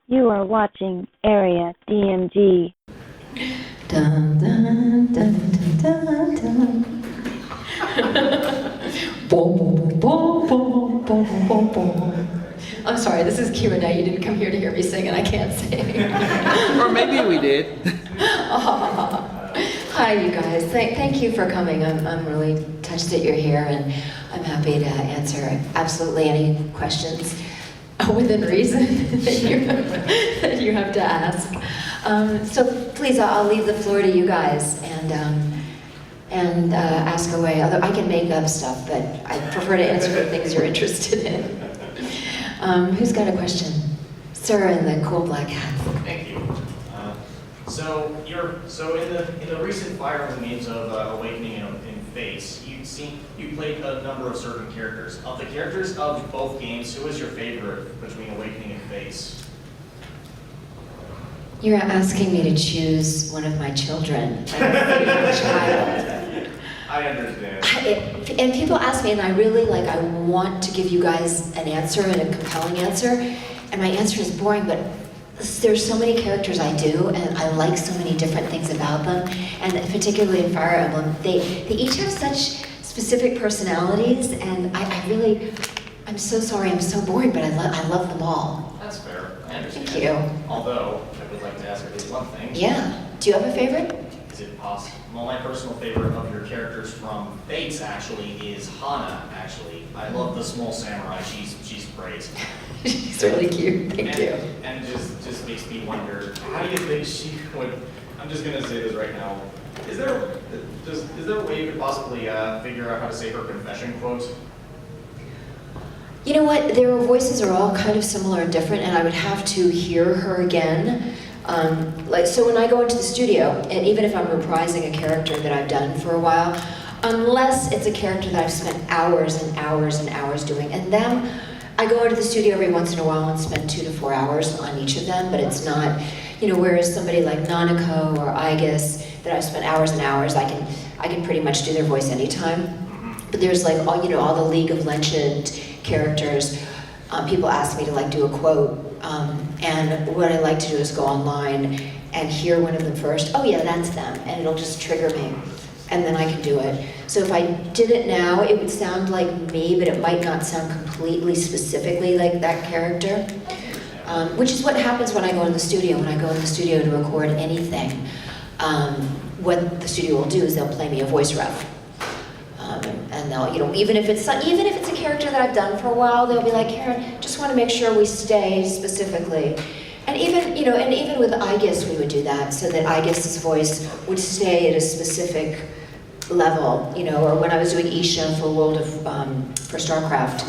You are watching Area DMG. Dun, dun, dun, dun, dun, dun. Boom, boom, boom, boom, boom, boom, boom. I'm sorry, this is Q&A. You didn't come here to hear me sing, and I can't sing. Or maybe we did. Hi, you guys. Thank you for coming. I'm really touched that you're here, and I'm happy to answer absolutely any questions within reason that you have to ask. So please, I'll leave the floor to you guys and ask away. Although I can make up stuff, but I prefer to answer the things you're interested in. Who's got a question? Sir in the cool black hat. Thank you. So in the recent Fire Emblem games of Awakening and Fates, you played a number of certain characters. Of the characters of both games, who is your favorite between Awakening and Fates? You're asking me to choose one of my children. My favorite child. I understand. And people ask me, and I really I want to give you guys an answer and a compelling answer, and my answer is boring, but there's so many characters I do, and I like so many different things about them, and particularly in Fire Emblem, they each have such specific personalities, and I'm so sorry, I'm so boring, but I love them all. That's fair. I understand. Thank you. Although, I would like to ask at least one thing. Yeah. Do you have a favorite? Is it possible? Well, my personal favorite of your characters from Fates actually is Hana, actually. I love the small samurai. She's great. She's really cute. Thank you. And just makes me wonder, how do you think she would, I'm just going to say this right now, is there a way you could possibly figure out how to say her confession quote? You know what, their voices are all kind of similar and different, and I would have to hear her again. So when I go into the studio, and even if I'm reprising a character that I've done for a while, unless it's a character that I've spent hours and hours and hours doing, and them, I go into the studio every once in a while and spend 2 to 4 hours on each of them, but it's not, whereas somebody like Nanako or Aigis, that I've spent hours and hours, I can pretty much do their voice anytime. But there's all the League of Legend characters, people ask me to do a quote, and what I like to do is go online and hear one of them first. Oh yeah, that's them, and it'll just trigger me, and then I can do it. So if I did it now, it would sound like me, but it might not sound completely specifically like that character, which is what happens when I go in the studio. When I go in the studio to record anything, what the studio will do is they'll play me a voice ref. And they'll, even if it's a character that I've done for a while, they'll be like, Karen, just want to make sure we stay specifically. And even with Aigis, we would do that, so that Aigis' voice would stay at a specific level, or when I was doing Isha for for StarCraft,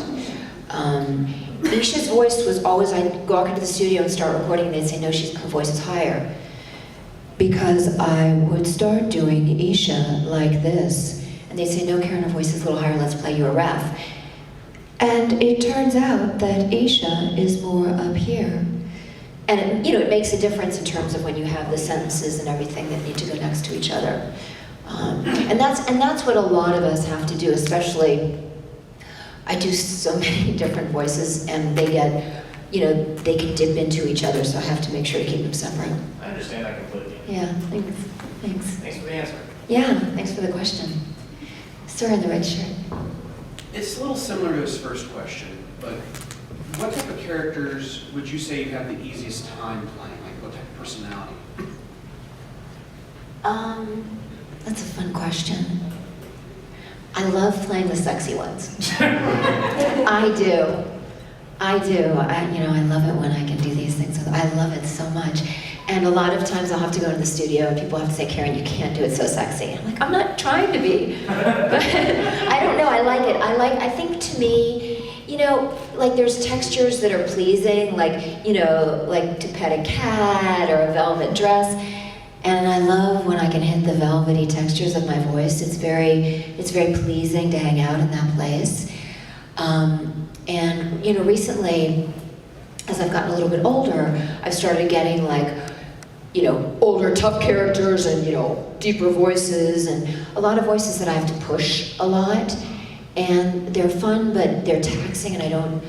Isha's voice was always, I'd walk into the studio and start recording, and they'd say, no, her voice is higher. Because I would start doing Isha like this, and they'd say, no, Karen, her voice is a little higher, let's play you a ref. And it turns out that Isha is more up here. And it makes a difference in terms of when you have the sentences and everything that need to go next to each other. And that's what a lot of us have to do, especially, I do so many different voices, and they get, they can dip into each other, so I have to make sure to keep them separate. I understand that completely. Yeah, thanks. Thanks for the answer. Yeah, thanks for the question. Sir in the red shirt. It's a little similar to his first question, but what type of characters would you say you have the easiest time playing? Like what type of personality? That's a fun question. I love playing the sexy ones. I do. I love it when I can do these things. I love it so much. And a lot of times I'll have to go to the studio and people have to say, Karen, you can't do it so sexy. I'm like, I'm not trying to be. But I don't know, I like it. I think to me, there's textures that are pleasing, like to pet a cat or a velvet dress. And I love when I can hit the velvety textures of my voice. It's very pleasing to hang out in that place. And recently, as I've gotten a little bit older, I've started getting older tough characters and deeper voices, and a lot of voices that I have to push a lot. And they're fun, but they're taxing, and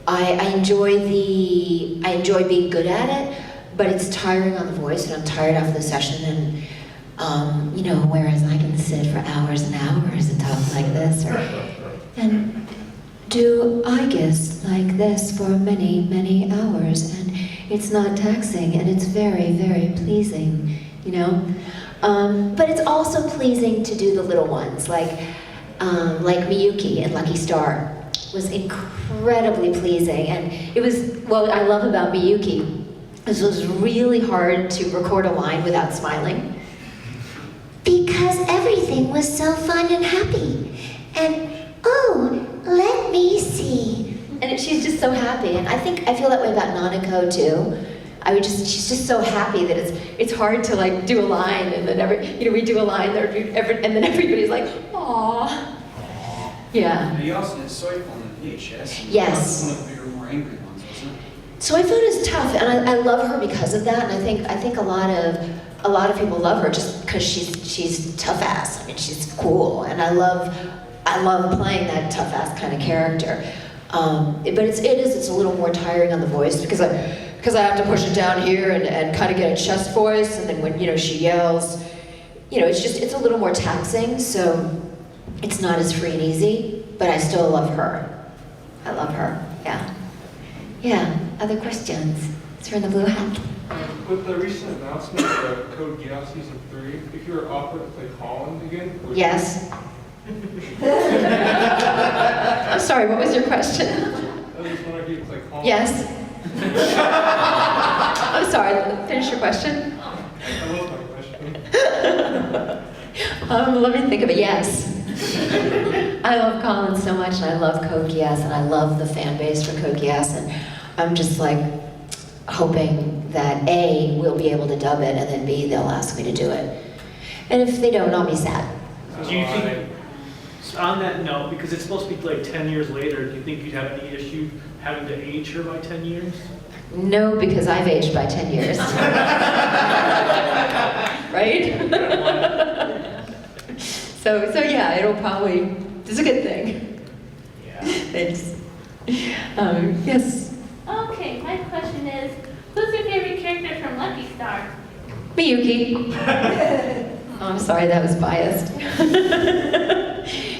I enjoy being good at it, but it's tiring on the voice, and I'm tired after the session, and you know, whereas I can sit for hours and hours and talk like this, and do I guess like this for many, many hours, and it's not taxing, and it's very, very pleasing, you know? But it's also pleasing to do the little ones, like Miyuki and Lucky Star was incredibly pleasing, and it was, what I love about Miyuki, is it was really hard to record a line without smiling, because everything was so fun and happy, and oh, let me see. And she's just so happy, and I feel that way about Nanako too. She's just so happy that it's hard to like do a line, and then we do a line there, and then everybody's like, aww. Yeah. And you also did Soy Phone in VHS. Yes. One of the bigger, more angry ones, wasn't it? Soy Phone is tough, and I love her because of that, and I think a lot of people love her just because she's tough ass. I mean, she's cool, and I love playing that tough ass kind of character. But it's a little more tiring on the voice because I have to push it down here and kind of get a chest voice, and then when she yells, it's a little more taxing. So it's not as free and easy, but I still love her. I love her. Yeah. Yeah. Other questions? Sir in the blue hat. With the recent announcement of Code Geass Season 3, if you were offered to play Holland again, would Yes. I'm sorry, what was your question? I was just wondering if you'd play Holland. Yes. I'm sorry, finish your question. That was my question. Let me think of it. Yes. I love Colin so much, and I love Code Geass, and I love the fan base for Code Geass, and I'm just like hoping that A, we'll be able to dub it, and then B, they'll ask me to do it. And if they don't, I'll be sad. Do you think, on that note, because it's supposed to be like 10 years later, do you think you'd have any issue having to age her by 10 years? No, because I've aged by 10 years. Right? So yeah, it'll probably, it's a good thing. Yeah. Thanks. Yes. Okay, my question is, who's your favorite character from Lucky Star? Miyuki. Oh, I'm sorry, that was biased.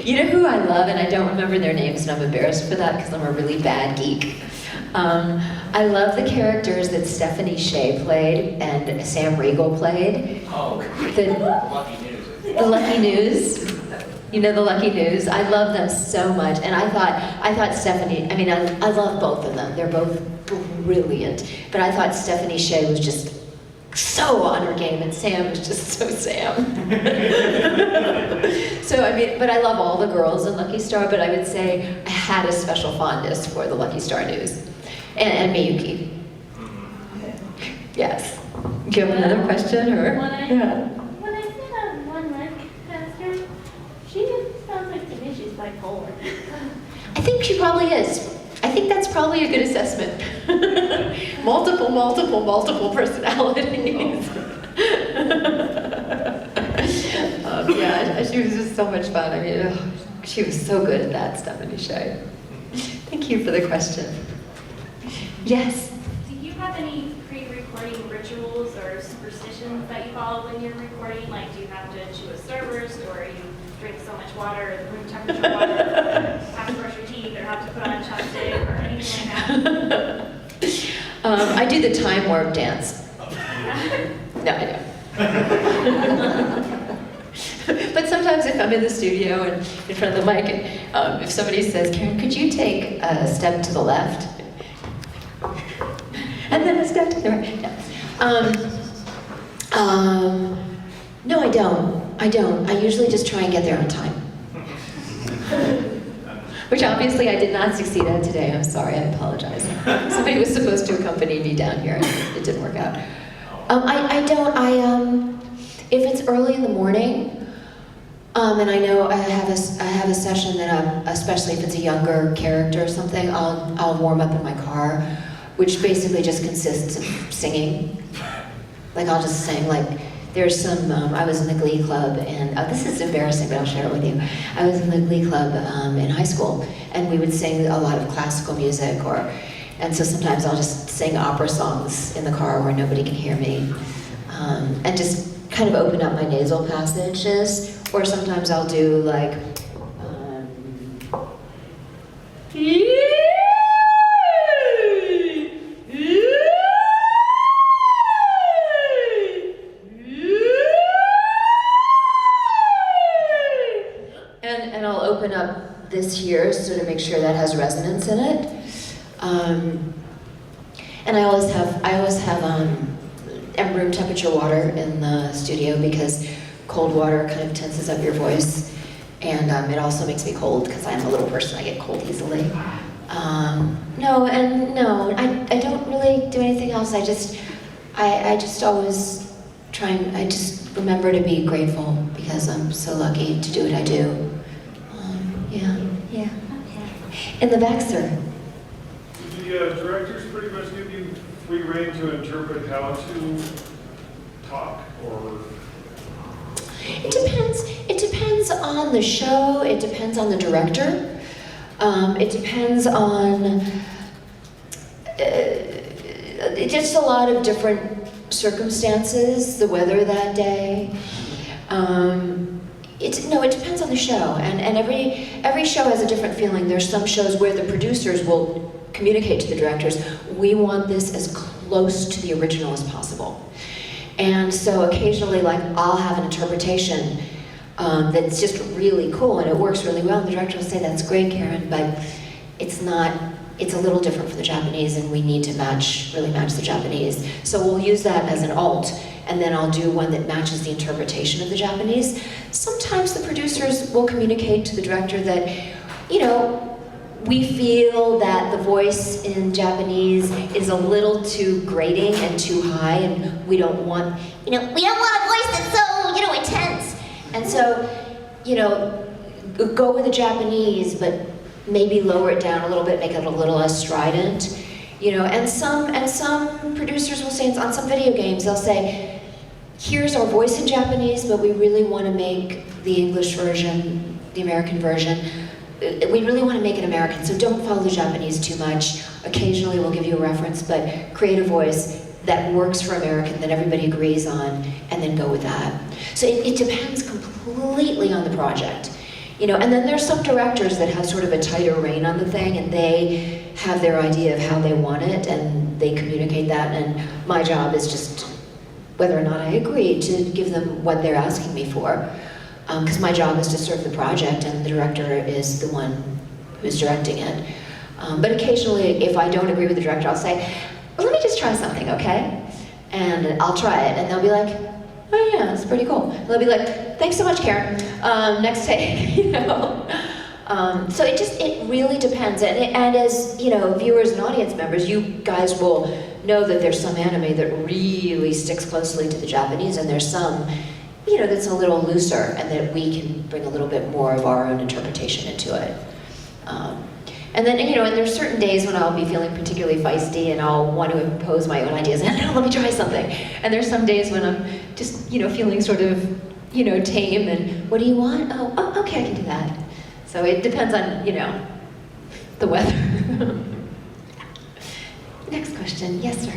You know who I love, and I don't remember their names, and I'm embarrassed for that because I'm a really bad geek. I love the characters that Stephanie Shea played and Sam Riegel played. Oh, The lucky news. The Lucky News. You know the Lucky News? I love them so much, and I thought Stephanie, I mean, I love both of them. They're both brilliant, but I thought Stephanie Shea was just so on her game, and Sam was just so Sam. So, I mean, but I love all the girls in Lucky Star, but I would say I had a special fondness for the Lucky Star News. And Miyuki. Yes. Do you have another question, or? When I Yeah. see that one red caster, she sounds like to me she's bipolar. I think she probably is. I think that's probably a good assessment. multiple personalities. Yeah, she was just so much fun. I mean, she was so good at that, Stephanie Shea. Thank you for the question. Yes? Do you have any pre-recording rituals or superstitions that you follow when you're recording? Like, do you have to chew a Cerberus, or you drink so much water, or the room temperature water, or have to brush your teeth, or have to put on a chapstick, or anything like that? I do the time warp dance. No, I don't. But sometimes if I'm in the studio and in front of the mic, and if somebody says, Karen, could you take a step to the left? And then a step to the right. No, I don't. I usually just try and get there on time. Which obviously I did not succeed at today. I'm sorry, I apologize. Somebody was supposed to accompany me down here, and it didn't work out. If it's early in the morning, and I know I have a session that especially if it's a younger character or something, I'll warm up in my car, which basically just consists of singing. Like I'll just sing like there's some, I was in the Glee Club, and this is embarrassing, but I'll share it with you. I was in the Glee Club in high school, and we would sing a lot of classical music, and so sometimes I'll just sing opera songs in the car where nobody can hear me, and just kind of open up my nasal passages, or sometimes I'll do like, and I'll open up this here so to make sure that has resonance in it. And I always have room temperature water in the studio because cold water kind of tenses up your voice, and it also makes me cold because I'm a little person, I get cold easily. No, I don't really do anything else. I just always try and, I just remember to be grateful because I'm so lucky to do what I do. Yeah. In the back, sir. The directors pretty much give you free rein to interpret how to talk, or? It depends. It depends on the show. It depends on the director. It depends on just a lot of different circumstances, the weather that day. It depends on the show, and every show has a different feeling. There's some shows where the producers will communicate to the directors, we want this as close to the original as possible. And so occasionally, like, I'll have an interpretation that's just really cool and it works really well, and the director will say, that's great, Karen, but it's a little different from the Japanese, and we need to really match the Japanese. So we'll use that as an alt, and then I'll do one that matches the interpretation of the Japanese. Sometimes the producers will communicate to the director that, we feel that the voice in Japanese is a little too grating and too high, and we don't want, we don't want a voice that's so, intense. And so, go with the Japanese, but maybe lower it down a little bit, make it a little less strident, and some producers will say, on some video games, they'll say, here's our voice in Japanese, but we really want to make the English version, the American version, we really want to make it American, so don't follow the Japanese too much. Occasionally we'll give you a reference, but create a voice that works for American, that everybody agrees on, and then go with that. So it depends completely on the project. And then there's some directors that have sort of a tighter rein on the thing, and they have their idea of how they want it, and they communicate that, and my job is just, whether or not I agree, to give them what they're asking me for. Because my job is to serve the project, and the director is the one who's directing it. But occasionally, if I don't agree with the director, I'll say, well, let me just try something, okay? And I'll try it, and they'll be like, oh yeah, that's pretty cool. And they'll be like, thanks so much, Karen. Next take, So it really depends. And as, viewers and audience members, you guys will know that there's some anime that really sticks closely to the Japanese, and there's some that's a little looser, and that we can bring a little bit more of our own interpretation into it. And then, and there's certain days when I'll be feeling particularly feisty and I'll want to impose my own ideas, and let me try something. And there's some days when I'm just, feeling sort of, tame, and what do you want? Oh, okay, I can do that. So it depends on, the weather. Next question. Yes, sir.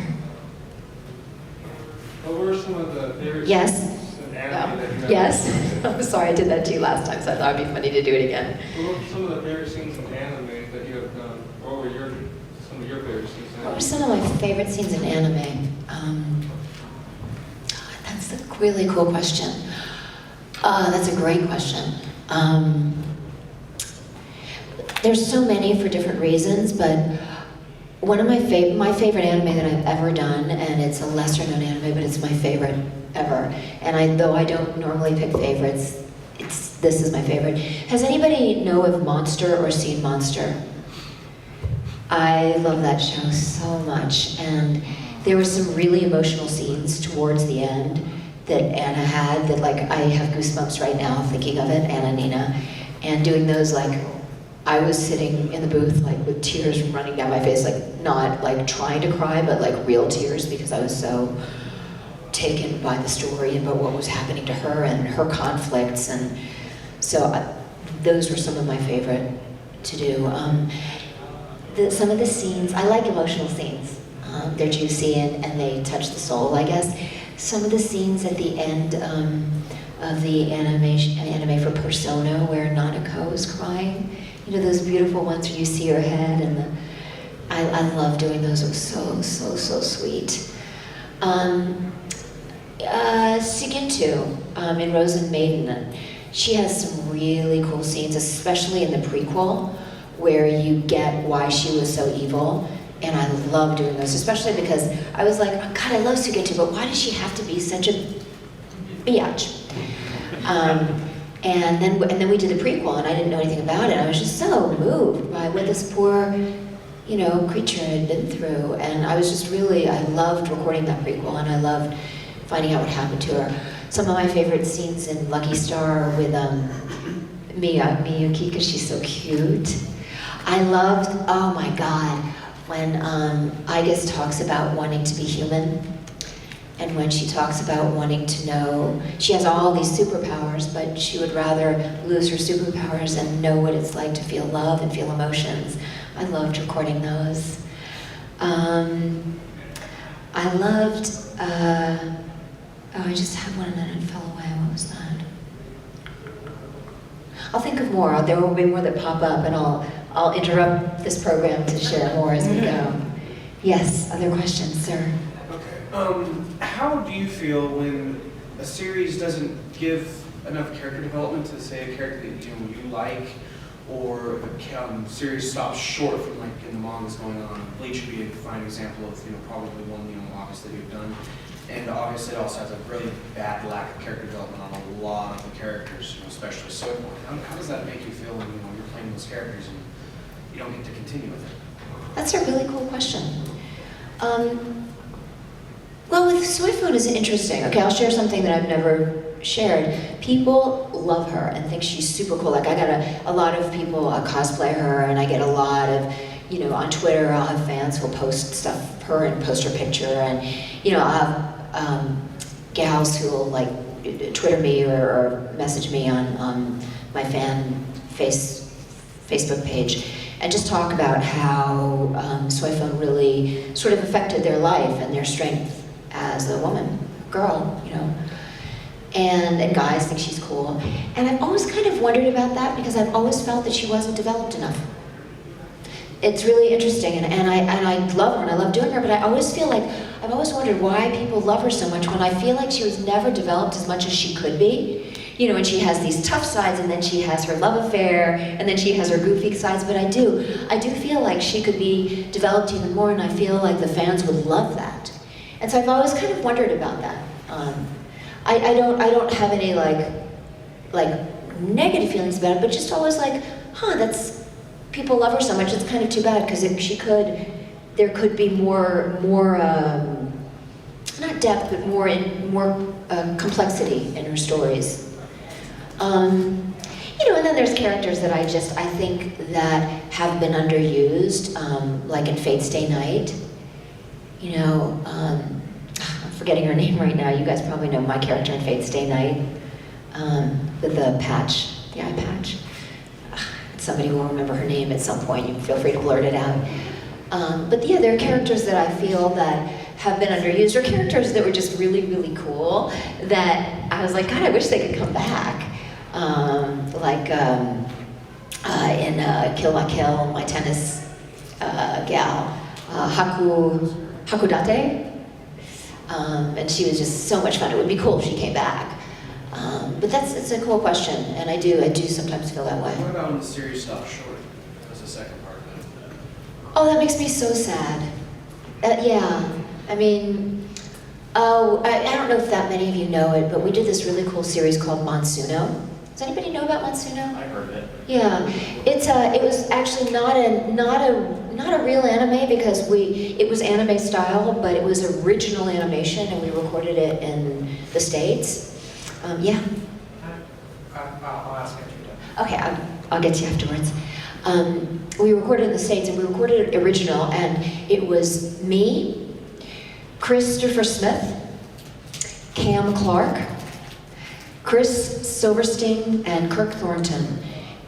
What were some of the favorite Yes. scenes in anime that you have? Yes. I'm sorry, I did that to you last time, so I thought it'd be funny to do it again. What were some of the favorite scenes in anime that you have done? What were some of your favorite scenes in What were anime? some of my favorite scenes in anime? That's a really cool question. That's a great question. There's so many for different reasons, but one of my favorite anime that I've ever done, and it's a lesser known anime, but it's my favorite ever. And though I don't normally pick favorites, this is my favorite. Has anybody know of Monster or seen Monster? I love that show so much, and there were some really emotional scenes towards the end that Anna had that, like, I have goosebumps right now thinking of it, Anna Nina, and doing those, like, I was sitting in the booth, like, with tears running down my face, like, not, like, trying to cry, but, like, real tears, because I was so taken by the story and about what was happening to her and her conflicts, and so those were some of my favorite to do. Some of the scenes, I like emotional scenes. They're juicy and they touch the soul, I guess. Some of the scenes at the end of the anime for Persona where Nanako is crying, you know, those beautiful ones where you see her head, and I love doing those. It was so sweet. Sigintu in Rose and Maiden, she has some really cool scenes, especially in the prequel, where you get why she was so evil. And I love doing those, especially because I was like, oh, God, I love Sugetu, but why does she have to be such a biatch? And then we did the prequel, and I didn't know anything about it. I was just so moved by what this poor, you know, creature had been through. And I was just really, I loved recording that prequel, and I loved finding out what happened to her. Some of my favorite scenes in Lucky Star with Miyuki, because she's so cute. I loved, oh my God, when Igus talks about wanting to be human, and when she talks about wanting to know, she has all these superpowers, but she would rather lose her superpowers and know what it's like to feel love and feel emotions. I loved recording those. I loved, I just had one and then it fell away. What was that? I'll think of more. There will be more that pop up, and I'll interrupt this program to share more as we go. Yes, other questions, sir? Okay. How do you feel when a series doesn't give enough character development to, say, a character that you like, or a series stops short from, like, in the mangas going on? Bleach would be a fine example of, probably one, obviously you've done. And obviously it also has a really bad lack of character development on a lot of the characters, especially Soybourn. How does that make you feel when you're playing those characters and you don't get to continue with it? That's a really cool question. Well, with Soybourn is interesting. Okay, I'll share something that I've never shared. People love her and think she's super cool. Like I got a lot of people cosplay her, and I get a lot of, on Twitter I'll have fans who'll post stuff of her and post her picture, and I'll have gals who will like Twitter me or message me on my fan Facebook page and just talk about how Soybourn really sort of affected their life and their strength as a woman, girl, and guys think she's cool. And I've always kind of wondered about that because I've always felt that she wasn't developed enough. It's really interesting, and I love her and I love doing her, but I always feel like, I've always wondered why people love her so much when I feel like she was never developed as much as she could be. And she has these tough sides, and then she has her love affair, and then she has her goofy sides, but I do feel like she could be developed even more, and I feel like the fans would love that. And so I've always kind of wondered about that. I don't have any like negative feelings about it, but just always like, people love her so much, it's kind of too bad, because there could be more not depth, but more complexity in her stories. And then there's characters that I think that have been underused, like in Fate Stay Night. I'm forgetting her name right now. You guys probably know my character in Fate Stay Night, with the patch, the eye patch. Somebody will remember her name at some point. You can feel free to blurt it out. But yeah, there are characters that I feel that have been underused, or characters that were just really, really cool that I was like, God, I wish they could come back. In Kill La Kill, my tennis gal, Hakudate. And she was just so much fun. It would be cool if she came back. But it's a cool question, and I do sometimes feel that way. What about when the series stops short? That's the second part of it. Oh, that makes me so sad. Yeah, I mean, I don't know if that many of you know it, but we did this really cool series called Monsuno. Does anybody know about Monsuno? I heard of it. Yeah, it was actually not a real anime because it was anime style, but it was original animation, and we recorded it in the States. Yeah. I'll ask after you're done. Okay, I'll get to you afterwards. We recorded in the States, and we recorded it original, and it was me, Christopher Smith, Cam Clark, Chris Silverstein, and Kirk Thornton.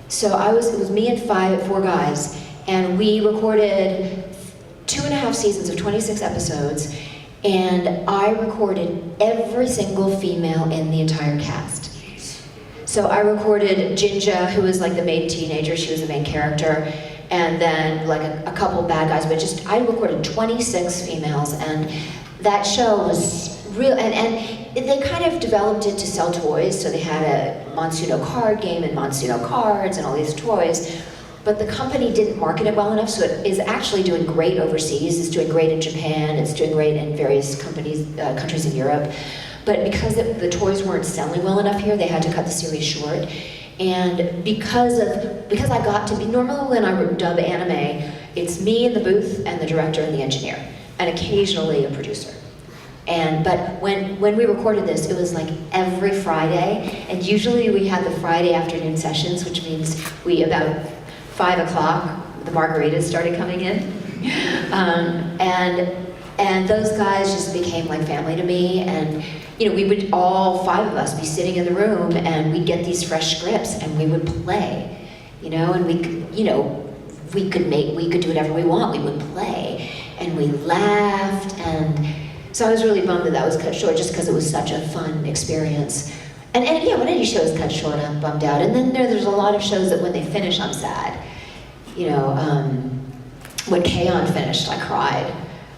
So it was me and four guys, and we recorded 2.5 seasons of 26 episodes, and I recorded every single female in the entire cast. So I recorded Jinja, who was like the main teenager, she was the main character, and then like a couple bad guys, but I recorded 26 females, and that show was real, and they kind of developed it to sell toys, so they had a Monsuno card game and Monsuno cards and all these toys, but the company didn't market it well enough, so it is actually doing great overseas. It's doing great in Japan, it's doing great in various countries in Europe. But because the toys weren't selling well enough here, they had to cut the series short. And because I got to be, normally when I dub anime, it's me in the booth and the director and the engineer, and occasionally a producer. But when we recorded this, it was like every Friday, and usually we had the Friday afternoon sessions, which means about 5 o'clock, the margaritas started coming in. And those guys just became like family to me, and we would, all 5 of us, be sitting in the room, and we'd get these fresh scripts, and we would play, and we could do whatever we want. We would play, and we laughed, and so I was really bummed that was cut short, just because it was such a fun experience. And yeah, when any show is cut short, I'm bummed out. And then there's a lot of shows that when they finish, I'm sad. When K-On! Finished, I cried,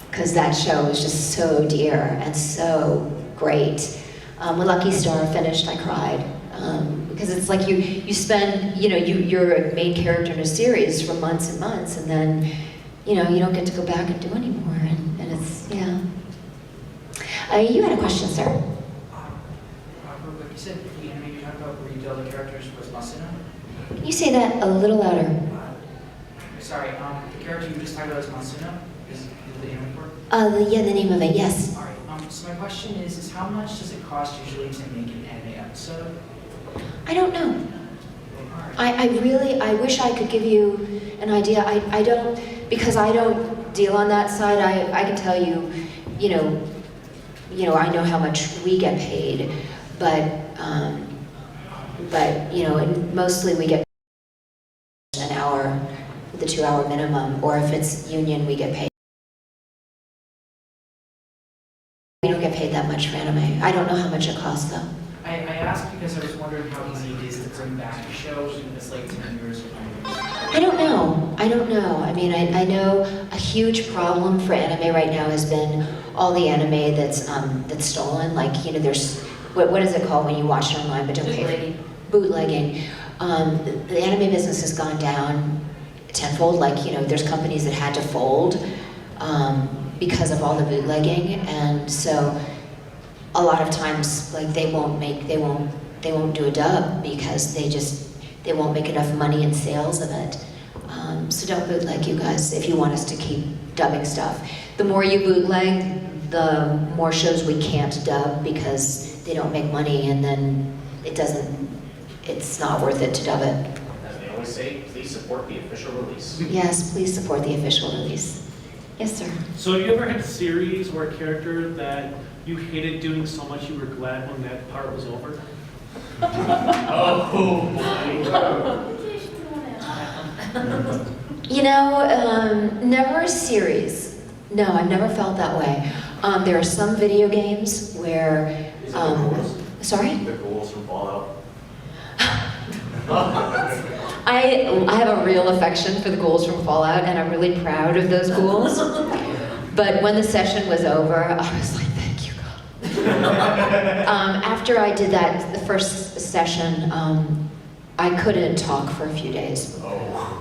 because that show was just so dear and so great. When Lucky Star finished, I cried. Because it's like you spend, you're a main character in a series for months and months, and then, you don't get to go back and do anymore, and it's, yeah. You had a question, sir. Real quick, you said the anime you talked about where you did all the characters was Masuno? Can you say that a little louder? Sorry, the character you just talked about is Masuno? Is the anime for? Yeah, the name of it, yes. All right, so my question is how much does it cost usually to make an anime episode? I don't know. I wish I could give you an idea. I don't, because I don't deal on that side. I can tell you, I know how much we get paid, but and mostly we get an hour with the 2-hour minimum, or if it's union, we get paid. We don't get paid that much for anime. I don't know how much it costs though. I asked because I was wondering how easy it is to bring back a show even if it's like 10 years or 9 years. I don't know. I mean, I know a huge problem for anime right now has been all the anime that's stolen. Like, there's, what is it called when you watch it online but don't pay? Bootlegging. The anime business has gone down tenfold. Like, there's companies that had to fold because of all the bootlegging, and so a lot of times, like, they won't do a dub because they won't make enough money in sales of it. So don't bootleg, you guys, if you want us to keep dubbing stuff. The more you bootleg, the more shows we can't dub because they don't make money, and then it's not worth it to dub it. As they always say, please support the official release. Yes, please support the official release. Yes, sir. So have you ever had a series or a character that you hated doing so much you were glad when that part was over? Oh, Never a series. No, I've never felt that way. There are some video games where, sorry? The ghouls from Fallout. I have a real affection for the ghouls from Fallout, and I'm really proud of those ghouls. But when the session was over, I was like, thank you, God. After I did that, the first session, I couldn't talk for a few days. Oh.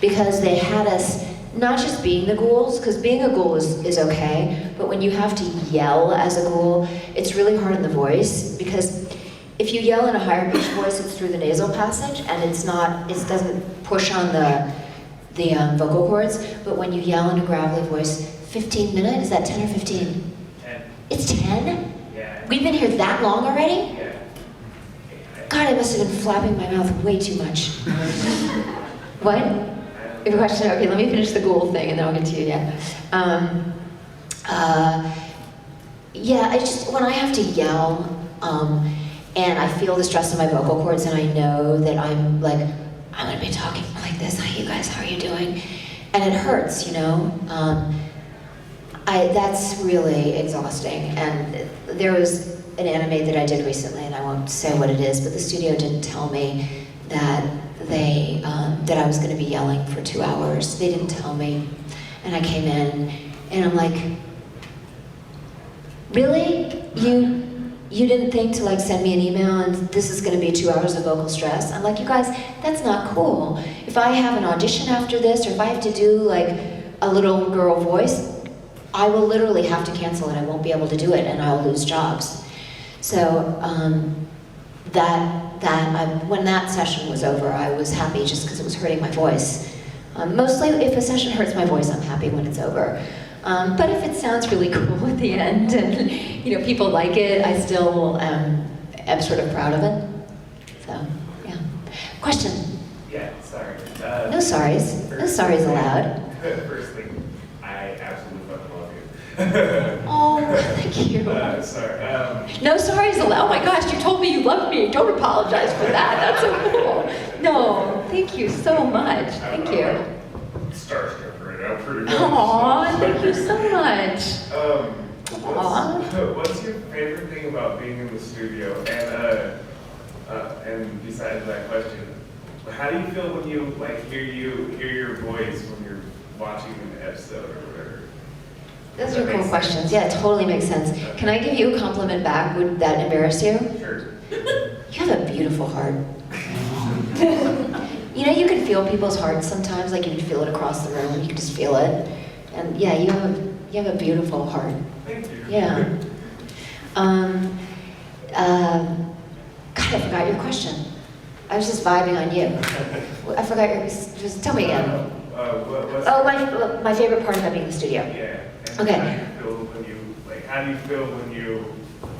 Because they had us not just being the ghouls, because being a ghoul is okay, but when you have to yell as a ghoul, it's really hard in the voice, because if you yell in a higher pitched voice, it's through the nasal passage, and it doesn't push on the vocal cords, but when you yell in a gravelly voice, 15 minutes, is that 10 or 15? 10. It's 10? Yeah. We've been here that long already? Yeah. God, I must have been flapping my mouth way too much. What? Your question? Okay, let me finish the ghoul thing and then I'll get to you, yeah. Yeah, I just, when I have to yell, and I feel the stress in my vocal cords, and I know that I'm like, I'm gonna be talking like this, hi you guys, how are you doing? And it hurts, you know? That's really exhausting. And there was an anime that I did recently, and I won't say what it is, but the studio didn't tell me that that I was gonna be yelling for 2 hours. They didn't tell me. And I came in, and I'm like, really? You didn't think to like send me an email and this is gonna be 2 hours of vocal stress? I'm like, you guys, that's not cool. If I have an audition after this, or if I have to do like a little girl voice, I will literally have to cancel it. I won't be able to do it, and I'll lose jobs. So when that session was over, I was happy just because it was hurting my voice. Mostly, if a session hurts my voice, I'm happy when it's over. But if it sounds really cool at the end, and you know people like it, I still am sort of proud of it. So, yeah. Question? Yeah, sorry. No sorries. No sorries allowed. First thing, I absolutely fucking love you. Oh, thank you. Sorry. No sorries allowed. Oh my gosh, you told me you love me. Don't apologize for that. That's so cool. No, thank you so much. Thank you. Starstruck right now, pretty much. Aw, thank you so much. What's your favorite thing about being in the studio? And besides that question, how do you feel when you like hear your voice when you're watching an episode or whatever? Those are cool questions. Yeah, it totally makes sense. Can I give you a compliment back? Would that embarrass you? Sure. You have a beautiful heart. You know, you can feel people's hearts sometimes, like you can feel it across the room. You can just feel it. And yeah, you have a beautiful heart. Thank you. Yeah. God, I forgot your question. I was just vibing on you. I forgot your, just tell me again. My favorite part about being in the studio. Yeah. And Okay. How do you feel when you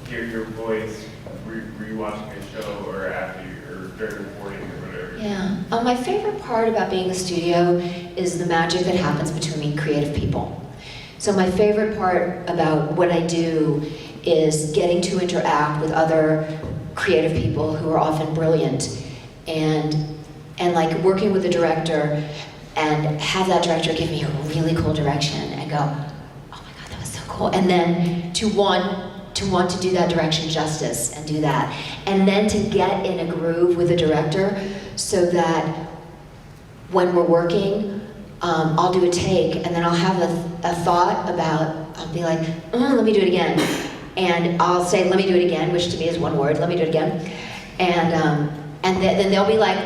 hear your voice rewatching a show or after or during recording or whatever? Yeah. My favorite part about being in the studio is the magic that happens between creative people. So my favorite part about what I do is getting to interact with other creative people who are often brilliant, and like working with the director and have that director give me a really cool direction and go, oh my God, that was so cool. And then to want to do that direction justice and do that. And then to get in a groove with the director so that when we're working, I'll do a take and then I'll have a thought about, I'll be like, let me do it again. And I'll say, let me do it again, which to me is one word, let me do it again. And then they'll be like,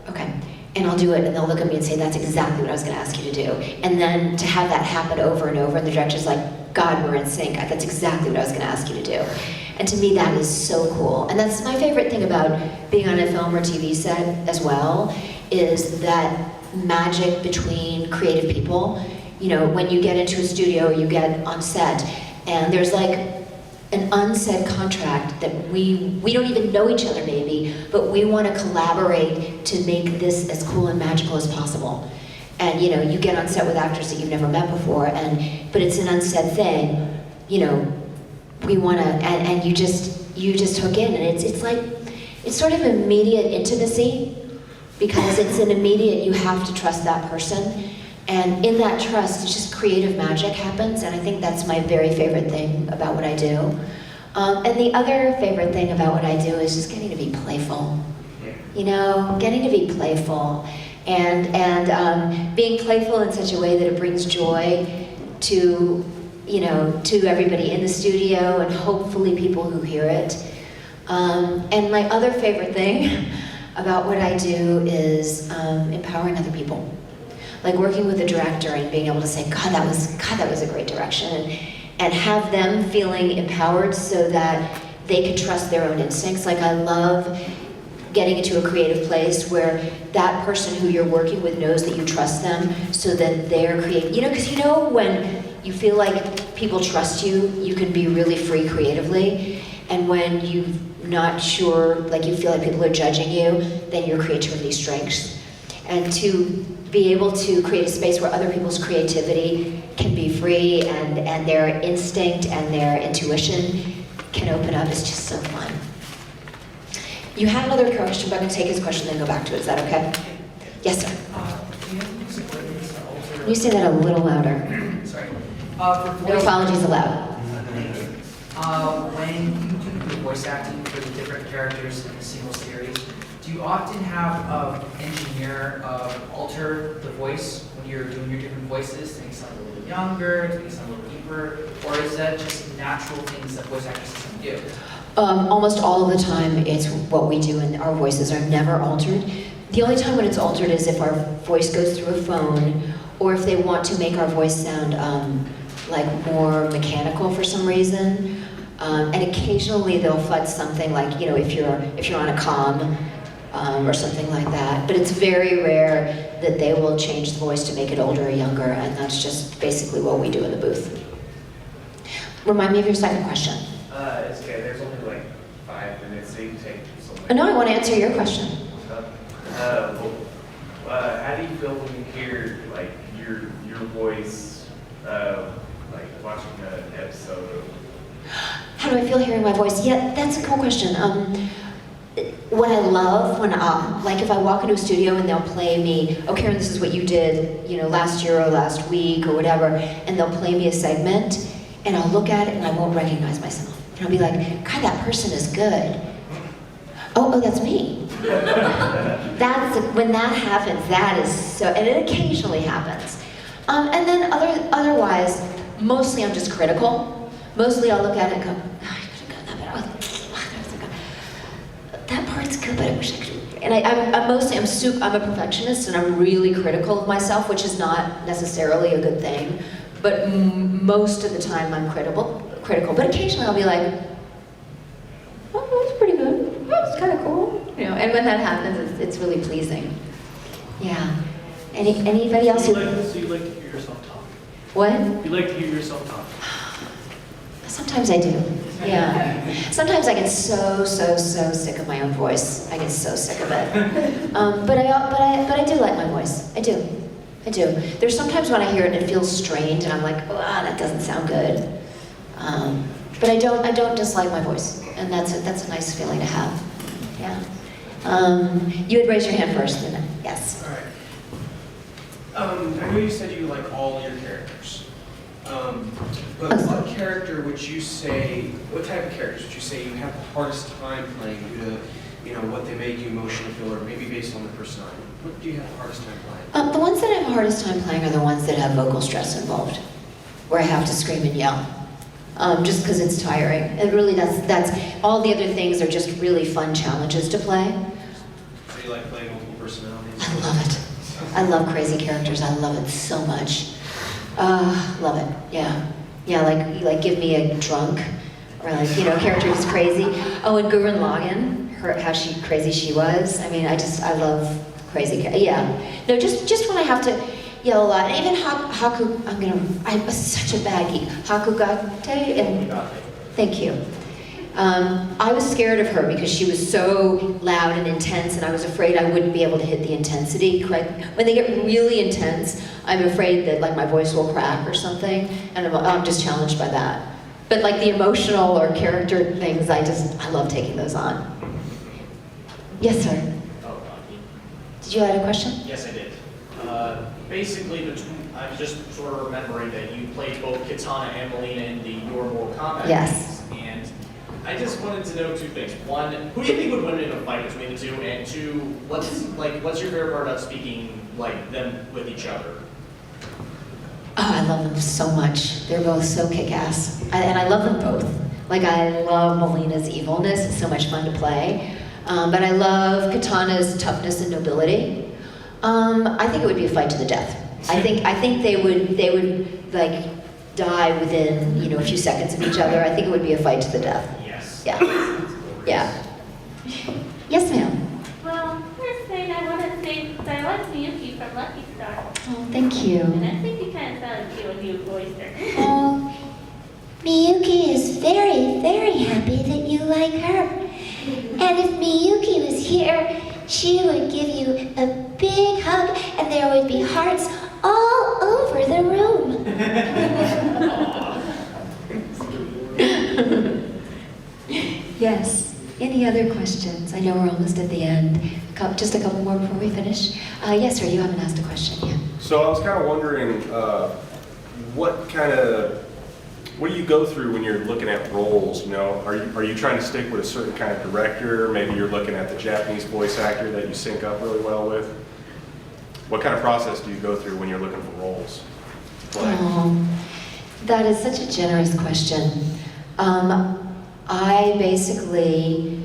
okay. And I'll do it, and they'll look at me and say, that's exactly what I was gonna ask you to do. And then to have that happen over and over, and the director's like, God, we're in sync. That's exactly what I was gonna ask you to do. And to me, that is so cool. And that's my favorite thing about being on a film or TV set as well, is that magic between creative people. You know, when you get into a studio, you get on set, and there's like an unsaid contract that we don't even know each other maybe, but we want to collaborate to make this as cool and magical as possible. And you know, you get on set with actors that you've never met before, but it's an unsaid thing. You know, we want to, and you just hook in, and it's sort of immediate intimacy, because it's an immediate, you have to trust that person. And in that trust, it's just creative magic happens, and I think that's my very favorite thing about what I do. And the other favorite thing about what I do is just getting to be playful. You know, getting to be playful, and being playful in such a way that it brings joy to, you know, to everybody in the studio and hopefully people who hear it. And my other favorite thing about what I do is empowering other people. Like working with a director and being able to say, God, that was a great direction, and have them feeling empowered so that they can trust their own instincts. Like I love getting into a creative place where that person who you're working with knows that you trust them, so that they're creative. You know, because you know when you feel like people trust you, you can be really free creatively, and when you're not sure, like you feel like people are judging you, then your creativity strengths. and to be able to create a space where other people's creativity can be free and their instinct and their intuition can open up is just so fun. You had another question, but I'm going to take his question and then go back to it. Is that okay? Yes, sir. Can you say that a little louder? Sorry. For No apologies allowed. When you do the voice acting for the different characters in a single series, do you often have an engineer alter the voice when you're doing your different voices to make it sound a little bit younger, to make it sound a little deeper, or is that just natural things that voice actors do? Almost all of the time, it's what we do, and our voices are never altered. The only time when it's altered is if our voice goes through a phone, or if they want to make our voice sound like more mechanical for some reason. And occasionally they'll flex something like, you know, if you're on a comm or something like that. But it's very rare that they will change the voice to make it older or younger, and that's just basically what we do in the booth. Remind me of your second question. It's okay, there's only like 5 minutes, so you can take something. No, I want to answer your question. How do you feel when you hear like your voice, like watching an episode of? How do I feel hearing my voice? Yeah, that's a cool question. What I love when, like if I walk into a studio and they'll play me, oh Karen, this is what you did, you know, last year or last week or whatever, and they'll play me a segment, and I'll look at it and I won't recognize myself. And I'll be like, God, that person is good. Oh, that's me. When that happens, that is so, and it occasionally happens. And then otherwise, mostly I'm just critical. Mostly I'll look at it and go, oh, I could have done that better. That part's good, but I wish I could. And I'm a perfectionist, and I'm really critical of myself, which is not necessarily a good thing. But most of the time I'm critical. But occasionally I'll be like, oh, that's pretty good. That's kind of cool. You know, and when that happens, it's really pleasing. Yeah. Anybody else? So you like to hear yourself talk? What? You like to hear yourself talk? Sometimes I do. Yeah. Sometimes I get so sick of my own voice. I get so sick of it. But I do like my voice. I do. There's sometimes when I hear it and it feels strained, and I'm like, oh, that doesn't sound good. But I don't dislike my voice, and that's a nice feeling to have. Yeah. You would raise your hand first, then yes. All right. I know you said you like all your characters. But what character would you say, what type of characters would you say you have the hardest time playing due to, you know, what they make you emotionally feel, or maybe based on the personality? What do you have the hardest time playing? The ones that I have the hardest time playing are the ones that have vocal stress involved, where I have to scream and yell. Just because it's tiring. And really that's all the other things are just really fun challenges to play. So you like playing multiple personalities? I love it. I love crazy characters. I love it so much. Love it. Yeah. Yeah, like give me a drunk, or like, you know, character who's crazy. Oh, and Gurren Lagann, how crazy she was. I mean, I love crazy. Yeah. No, just when I have to yell a lot. And even I'm such a bad geek. Hakugate, and thank you. I was scared of her because she was so loud and intense, and I was afraid I wouldn't be able to hit the intensity. When they get really intense, I'm afraid that like my voice will crack or something, and I'm just challenged by that. But like the emotional or character things, I love taking those on. Yes, sir. Did you have a question? Yes, I did. Basically, I'm just sort of remembering that you played both Kitana and Melina in the Your Mortal Kombat Yes. games, and I just wanted to know 2 things. One, who do you think would win in a fight between the two? And 2, what's your favorite part about speaking like them with each other? Oh, I love them so much. They're both so kick-ass. And I love them both. Like, I love Melina's evilness. It's so much fun to play. But I love Kitana's toughness and nobility. I think it would be a fight to the death. I think they would like die within, you know, a few seconds of each other. I think it would be a fight to the death. Yes. Yeah. Yeah. Yes, ma'am. Well, first thing I want to say is I like Miyuki from Lucky Star. Oh, thank you. And I think you kind of sound like you when you voiced her. Oh, Miyuki is very, very happy that you like her. And if Miyuki was here, she would give you a big hug, and there would be hearts all over the room. Yes. Any other questions? I know we're almost at the end. Just a couple more before we finish. Yes, sir, you haven't asked a question yet. So I was kind of wondering, what do you go through when you're looking at roles? You know, are you trying to stick with a certain kind of director? Maybe you're looking at the Japanese voice actor that you sync up really well with. What kind of process do you go through when you're looking for roles to play? Oh, that is such a generous question. I basically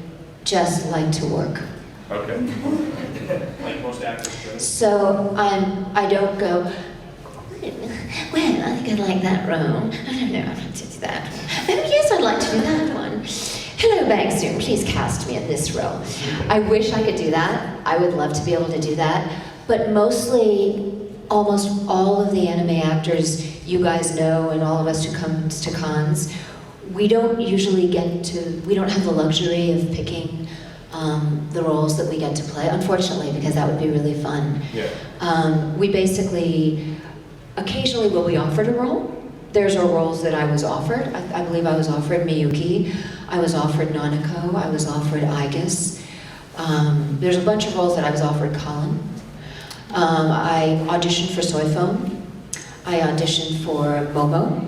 just like to work. Okay. Like most actors do. So I don't go, well, I think I'd like that role. I don't know, I'd like to do that. Oh yes, I'd like to do that one. Hello, Bangsoon, please cast me in this role. I wish I could do that. I would love to be able to do that. But mostly, almost all of the anime actors you guys know and all of us who come to cons, we don't have the luxury of picking the roles that we get to play, unfortunately, because that would be really fun. Yeah. We basically, occasionally will be offered a role. There's our roles that I was offered. I believe I was offered Miyuki, I was offered Nanako, I was offered Aigis. There's a bunch of roles that I was offered Colin. I auditioned for Soifone. I auditioned for Momo.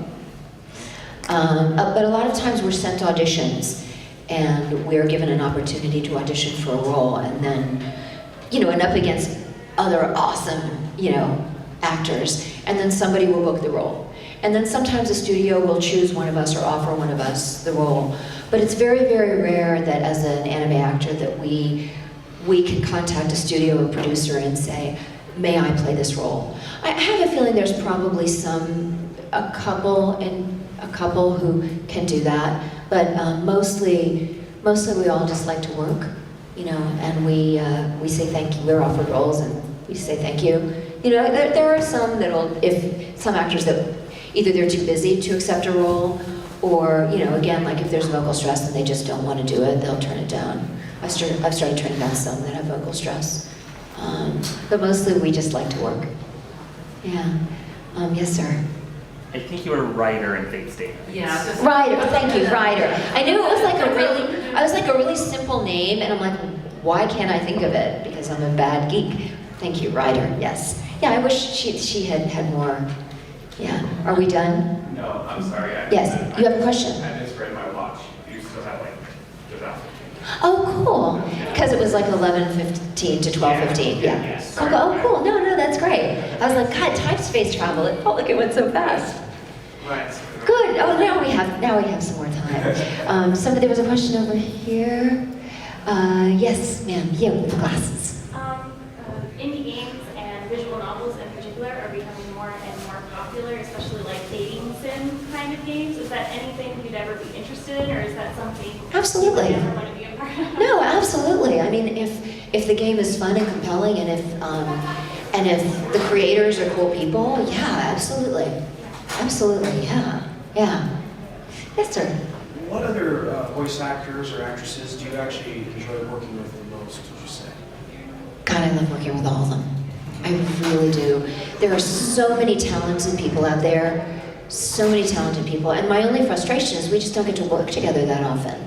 But a lot of times we're sent auditions and we're given an opportunity to audition for a role and then, and up against other awesome, actors, and then somebody will book the role. And then sometimes a studio will choose one of us or offer one of us the role. But it's very, very rare that as an anime actor that we can contact a studio or producer and say, may I play this role? I have a feeling there's probably a couple who can do that, but mostly we all just like to work, and we say thank you. We're offered roles and we say thank you. There are some some actors that either they're too busy to accept a role, or again, like if there's vocal stress and they just don't want to do it, they'll turn it down. I've started turning down some that have vocal stress, but mostly we just like to work. Yeah. Yes, sir. I think you were Ryder in Fate Stay Night. Yeah. Ryder, thank you, Ryder. I knew it was like a really simple name, and I'm like, why can't I think of it? Because I'm a bad geek. Thank you, Ryder. Yes. Yeah, I wish she had more. Yeah. Are we done? No, I'm sorry. Yes. You have a question? I just read my watch. You still have just after. Oh, cool. Because it was like 11:15 to 12:15. Yeah. Oh, cool. No, that's great. I was like, God, time-space travel. It felt like it went so fast. Right. Good. Oh, now we have some more time. There was a question over here. Yes, ma'am. You with the glasses. Indie games and visual novels in particular are becoming more and more popular, especially like dating sim kind of games. Is that anything you'd ever be interested in, or is that something Absolutely. you would ever want to be a part of? No, absolutely. I mean, if the game is fun and compelling, and if the creators are cool people, yeah, absolutely. Absolutely, yeah. Yes, sir. What other voice actors or actresses do you actually enjoy working with the most, would you say? God, I love working with all of them. I really do. There are so many talented people out there, and my only frustration is we just don't get to work together that often.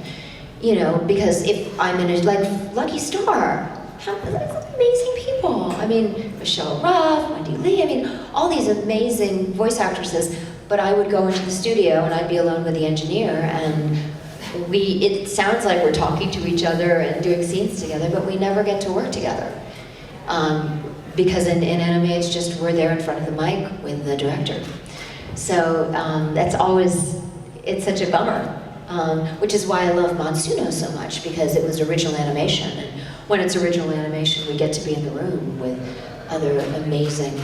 Because if I'm in like Lucky Star, amazing people. I mean, Michelle Ruff, Wendy Lee, I mean, all these amazing voice actresses, but I would go into the studio and I'd be alone with the engineer, and it sounds like we're talking to each other and doing scenes together, but we never get to work together. Because in anime, it's just we're there in front of the mic with the director. So it's such a bummer, which is why I love Matsuno so much, because it was original animation. And when it's original animation, we get to be in the room with other amazing,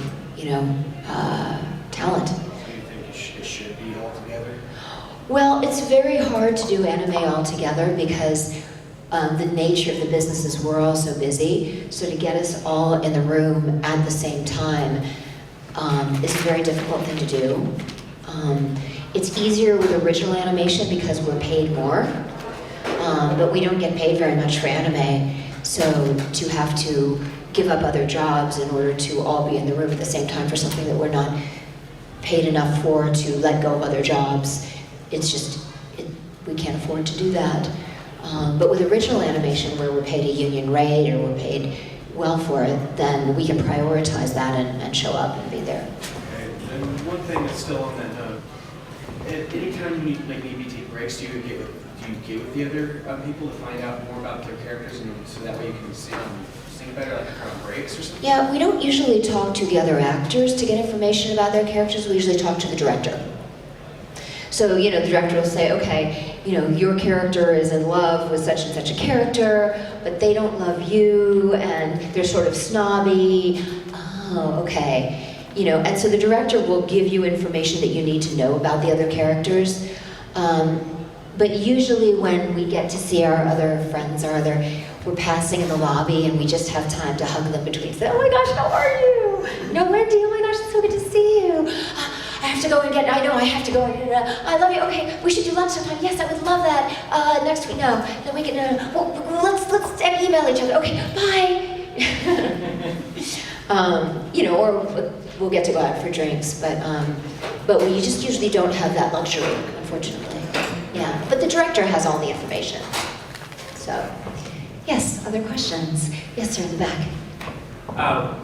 talent. Do you think it should be all together? Well, it's very hard to do anime all together because the nature of the business is we're all so busy. So to get us all in the room at the same time is a very difficult thing to do. It's easier with original animation because we're paid more, but we don't get paid very much for anime. So to have to give up other jobs in order to all be in the room at the same time for something that we're not paid enough for, to let go of other jobs, it's just, we can't afford to do that. But with original animation, where we're paid a union rate or we're paid well for it, then we can prioritize that and show up and be there. Okay. And one thing that's still on that note, anytime you maybe take breaks, do you get with the other people to find out more about their characters, and so that way you can sing better, like kind of breaks or something? Yeah, we don't usually talk to the other actors to get information about their characters. We usually talk to the director. So, the director will say, okay, your character is in love with such and such a character, but they don't love you, and they're sort of snobby. Oh, okay. And so the director will give you information that you need to know about the other characters. But usually when we get to see our other friends, we're passing in the lobby and we just have time to hug them between, say, oh my gosh, how are you? Wendy, oh my gosh, it's so good to see you. I have to go and I have to go and I love you. Okay, we should do lunch sometime. Yes, I would love that. Next week, no. Then we can, let's email each other. Okay, bye. Or we'll get to go out for drinks, but we just usually don't have that luxury, unfortunately. Yeah, but the director has all the information. So, yes, other questions? Yes, sir, in the back.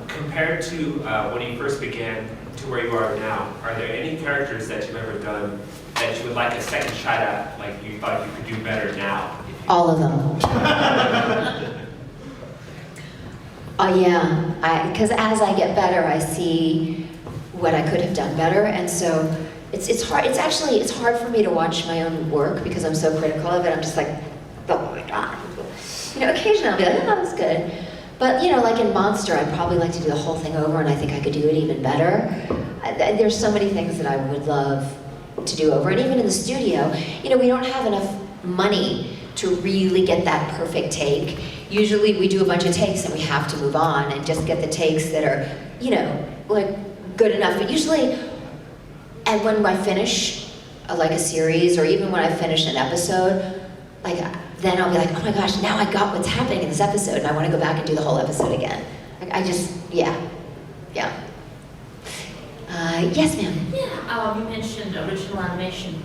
Compared to when you first began to where you are now, are there any characters that you've ever done that you would like a second shot at, like you thought you could do better now? All of them. Yeah, because as I get better, I see what I could have done better, and so it's hard. It's hard for me to watch my own work because I'm so critical of it. I'm just like, oh my god. Occasionally I'll be like, oh, that was good. But like in Monster, I'd probably like to do the whole thing over, and I think I could do it even better. There's so many things that I would love to do over, and even in the studio, we don't have enough money to really get that perfect take. Usually we do a bunch of takes and we have to move on and just get the takes that are, good enough. But usually, and when I finish a series, or even when I finish an episode, then I'll be like, oh my gosh, now I got what's happening in this episode, and I want to go back and do the whole episode again. Yeah. Yes, ma'am. Yeah, you mentioned original animation.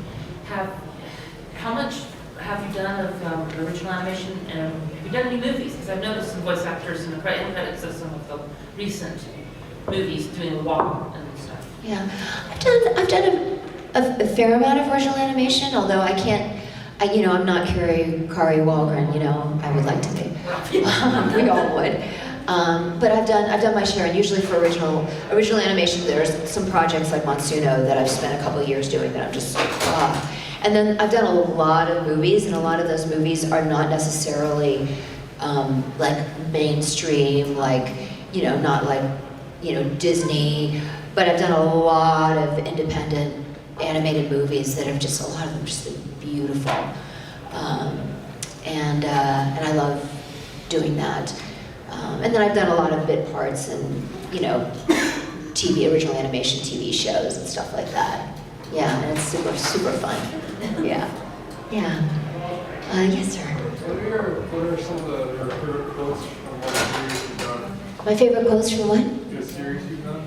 How much have you done of original animation, and have you done any movies? Because I've noticed some voice actors in the credits of some of the recent movies doing a walk and stuff. Yeah, I've done a fair amount of original animation, although I can't. I'm not Kari Wahlgren. I would like to be. We all would. But I've done my share, and usually for original animation, there's some projects like Monsuno that I've spent a couple of years doing that I'm just. And then I've done a lot of movies, and a lot of those movies are not necessarily mainstream, not Disney. But I've done a lot of independent animated movies that have just, a lot of them just been beautiful. And I love doing that. And then I've done a lot of bit parts and, original animation TV shows and stuff like that. Yeah, and it's super, super fun. Yeah. Yes, sir. What are some of your favorite quotes from what series you've done? My favorite quotes from what? The series you've done?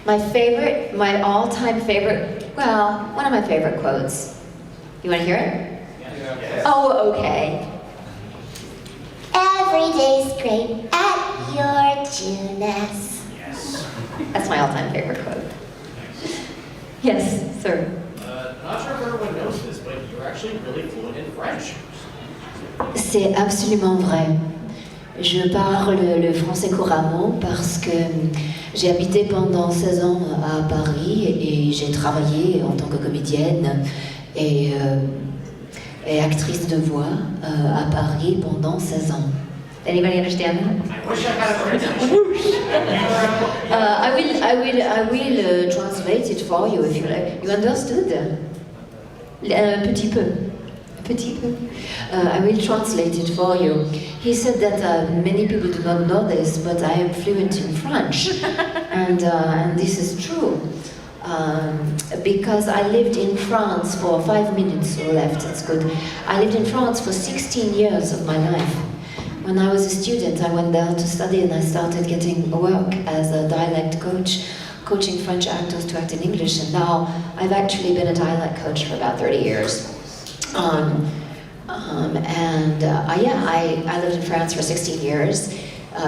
My all-time favorite, one of my favorite quotes. You want to hear it? Yeah. Oh, okay. Every day's great at your Tunas. Yes. That's my all-time favorite quote. Yes, sir. Not sure if everyone knows this, but you're actually really fluent in French. C'est absolument vrai. Je parle le français couramment parce que j'ai habité pendant 16 ans à Paris et j'ai travaillé en tant que comédienne et actrice de voix à Paris pendant 16 ans. Anybody understand that? I wish I had a French. I will translate it for you if you like. You understood? Petit peu. I will translate it for you. He said that many people do not know this, but I am fluent in French, and this is true. Because I lived in France for 5 minutes left. It's good. I lived in France for 16 years of my life. When I was a student, I went there to study and I started getting work as a dialect coach, coaching French actors to act in English, and now I've actually been a dialect coach for about 30 years. I lived in France for 16 years,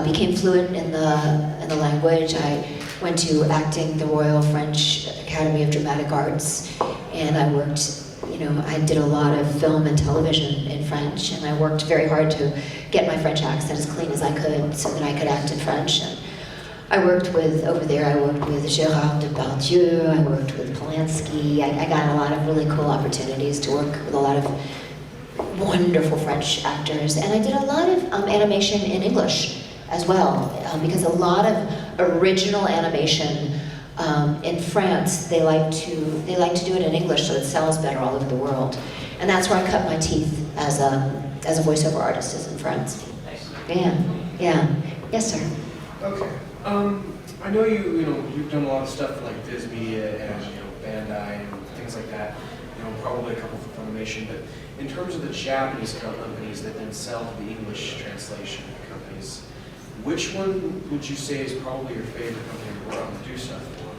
became fluent in the language. I went to acting the Royal French Academy of Dramatic Arts, and I worked, I did a lot of film and television in French, and I worked very hard to get my French accent as clean as I could so that I could act in French. And I worked with, over there, I worked with Gérard Depardieu, I worked with Polanski. I got a lot of really cool opportunities to work with a lot of wonderful French actors, and I did a lot of animation in English as well, because a lot of original animation in France, they like to do it in English so it sells better all over the world, and that's where I cut my teeth as a voiceover artist, is in France. Yeah. Yes, sir. Okay. I know you've done a lot of stuff for like Viz Media and Bandai and things like that. Probably a couple for Funimation, but in terms of the Japanese companies that then sell to the English translation companies, which one would you say is probably your favorite company to do stuff for?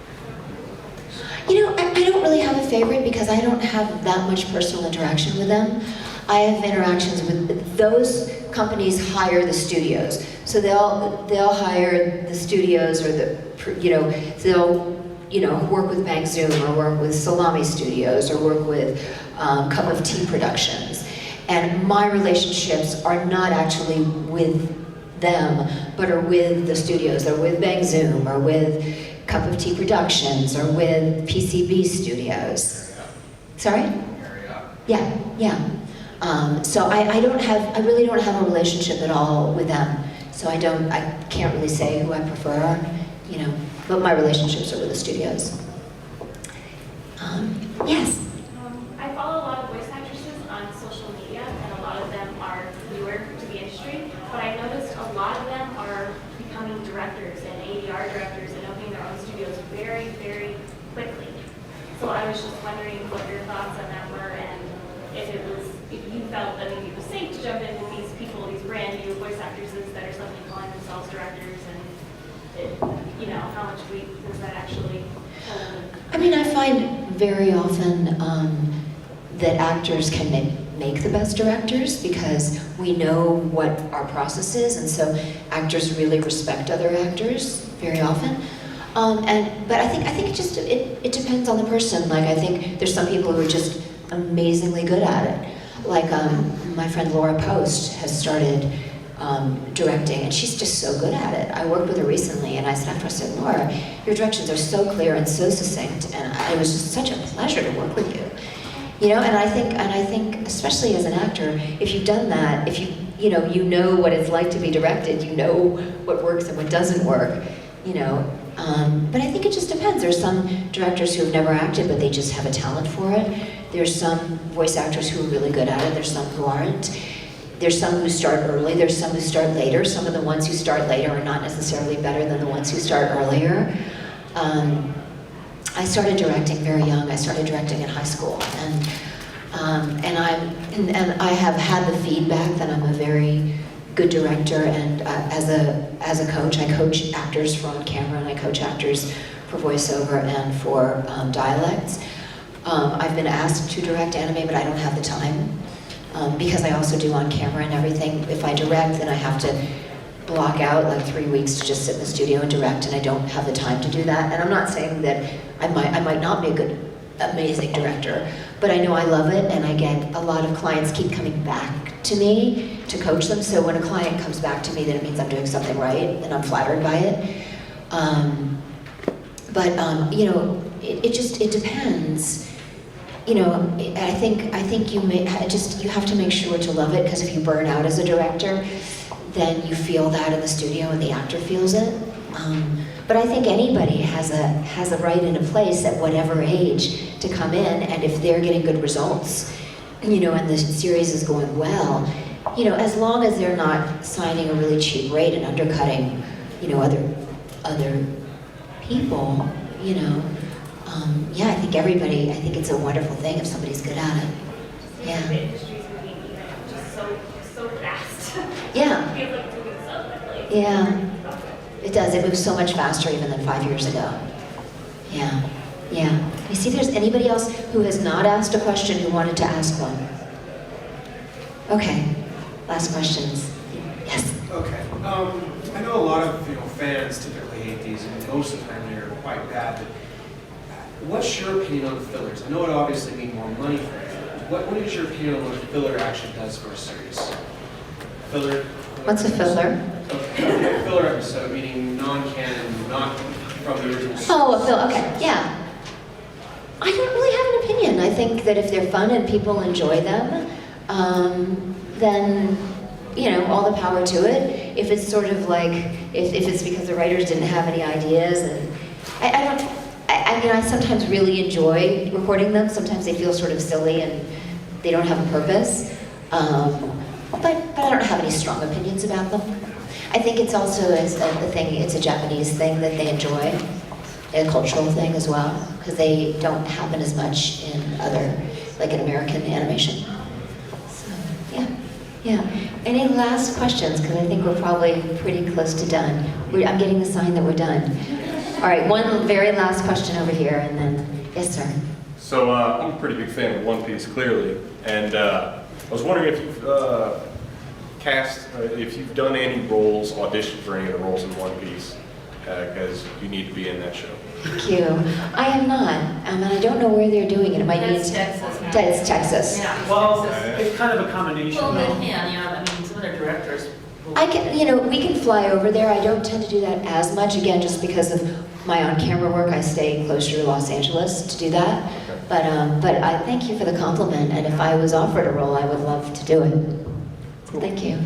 I don't really have a favorite because I don't have that much personal interaction with them. I have interactions with those companies. Hire the studios, so they'll hire the studios, or they'll work with Bang Zoom, or work with Salami Studios, or work with Cup of Tea Productions. And my relationships are not actually with them, but are with the studios. They're with Bang Zoom, or with Cup of Tea Productions, or with PCB Studios. Sorry? Yeah. So I really don't have a relationship at all with them. So I can't really say who I prefer, but my relationships are with the studios. Yes? I follow a lot of voice actresses on social media, and a lot of them are newer to the industry, but I noticed a lot of them are becoming directors and ADR directors and opening their own studios very, very quickly. So I was just wondering what your thoughts on that were, and if you felt that maybe it was safe to jump in with these people, these brand new voice actresses that are suddenly calling themselves directors, and how much weight does that actually hold? I find very often that actors can make the best directors because we know what our process is, and so actors really respect other actors very often. But I think it depends on the person. Like, I think there's some people who are just amazingly good at it. Like my friend Laura Post has started directing, and she's just so good at it. I worked with her recently, and I said, Laura, your directions are so clear and so succinct, and it was just such a pleasure to work with you. And I think, especially as an actor, if you've done that, if you know what it's like to be directed, you know what works and what doesn't work, But I think it just depends. There's some directors who have never acted, but they just have a talent for it. There's some voice actors who are really good at it. There's some who aren't. There's some who start early. There's some who start later. Some of the ones who start later are not necessarily better than the ones who start earlier. I started directing very young. I started directing in high school, and I have had the feedback that I'm a very good director, and as a coach, I coach actors for on camera, and I coach actors for voiceover and for dialects. I've been asked to direct anime, but I don't have the time because I also do on camera and everything. If I direct, then I have to block out like 3 weeks to just sit in the studio and direct, and I don't have the time to do that. And I'm not saying that I might not be a good, amazing director, but I know I love it, and I get a lot of clients keep coming back to me to coach them. So when a client comes back to me, then it means I'm doing something right, and I'm flattered by it. It depends. I think you have to make sure to love it, because if you burn out as a director, then you feel that in the studio and the actor feels it. But I think anybody has a right and a place at whatever age to come in, and if they're getting good results, and the series is going well, as long as they're not signing a really cheap rate and undercutting, other people, I think it's a wonderful thing if somebody's good at it. The industry's moving just so fast. Yeah. Feels Yeah, it does. It moves so much faster even than 5 years ago. Yeah, yeah. You see if there's anybody else who has not asked a question who wanted to ask one. Okay, last questions. Yes? Okay. I know a lot of fans typically hate these, and most of the time they're quite bad. But what's your opinion on fillers? I know it obviously means more money for you. What is your opinion on what a filler actually does for a series? Filler? What's a filler? Okay, filler episode, meaning non-canon, not from the original source. Oh, a filler, okay, yeah. I don't really have an opinion. I think that if they're fun and people enjoy them, then, all the power to it. If it's sort of like, if it's because the writers didn't have any ideas, and I mean, I sometimes really enjoy recording them. Sometimes they feel sort of silly and they don't have a purpose. But I don't have any strong opinions about them. I think it's also it's a Japanese thing that they enjoy, a cultural thing as well, because they don't happen as much in in American animation. So, yeah. Any last questions? Because I think we're probably pretty close to done. I'm getting the sign that we're done. All right, one very last question over here, and then, yes, sir. So I'm a pretty big fan of One Piece, clearly, and I was wondering if you've if you've done any roles, auditioned for any of the roles in One Piece, because you need to be in that show. Thank you. I am not, and I don't know where they're doing it. It might be That's Texas. It's Texas. Yeah. Well, it's kind of a combination. Well, though. they can, I mean, some of their directors. I can, we can fly over there. I don't tend to do that as much, again, just because of my on-camera work. I stay closer to Los Angeles to do that. But I thank you for the compliment, and if I was offered a role, I would love to do it. Thank you.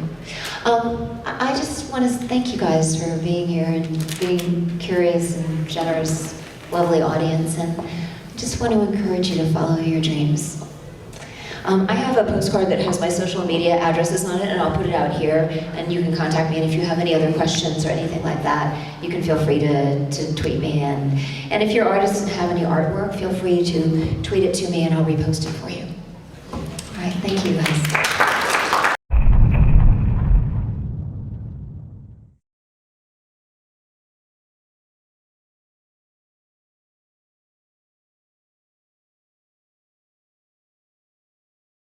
I just want to thank you guys for being here and being curious and generous, lovely audience, and just want to encourage you to follow your dreams. I have a postcard that has my social media addresses on it, and I'll put it out here, and you can contact me, and if you have any other questions or anything like that, you can feel free to tweet me, and if your artists have any artwork, feel free to tweet it to me, and I'll repost it for you. All right, thank you guys.